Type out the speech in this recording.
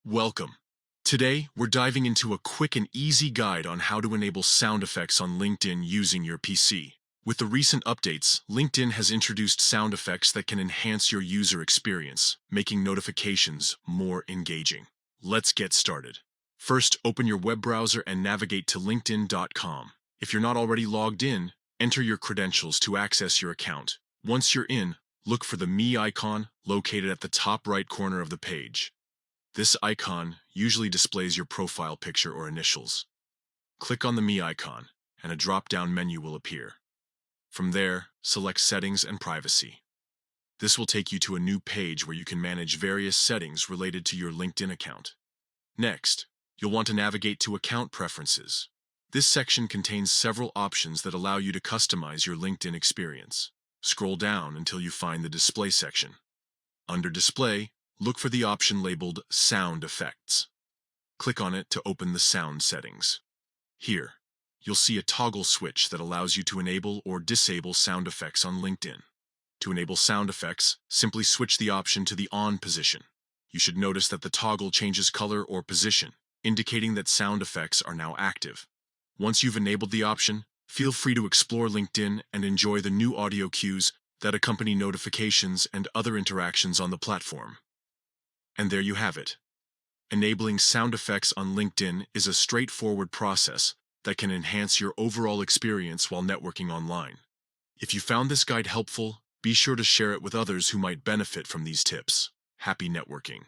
Welcome. Today, we're diving into a quick and easy guide on how to enable sound effects on LinkedIn using your PC. With the recent updates, LinkedIn has introduced sound effects that can enhance your user experience, making notifications more engaging. Let's get started. First, open your web browser and navigate to linkedin.com. If you're not already logged in, enter your credentials to access your account. Once you're in, look for the Me icon located at the top right corner of the page. This icon usually displays your profile picture or initials. Click on the Me icon, and a drop-down menu will appear. From there, select Settings and Privacy. This will take you to a new page where you can manage various settings related to your LinkedIn account. Next, you'll want to navigate to Account Preferences. This section contains several options that allow you to customize your LinkedIn experience. Scroll down until you find the Display section. Under Display, look for the option labeled Sound Effects. Click on it to open the sound settings. Here, you'll see a toggle switch that allows you to enable or disable sound effects on LinkedIn. To enable sound effects, simply switch the option to the On position. You should notice that the toggle changes color or position, indicating that sound effects are now active. Once you've enabled the option, feel free to explore LinkedIn and enjoy the new audio cues that accompany notifications and other interactions on the platform. And there you have it. Enabling sound effects on LinkedIn is a straightforward process that can enhance your overall experience while networking online. If you found this guide helpful, be sure to share it with others who might benefit from these tips. Happy networking!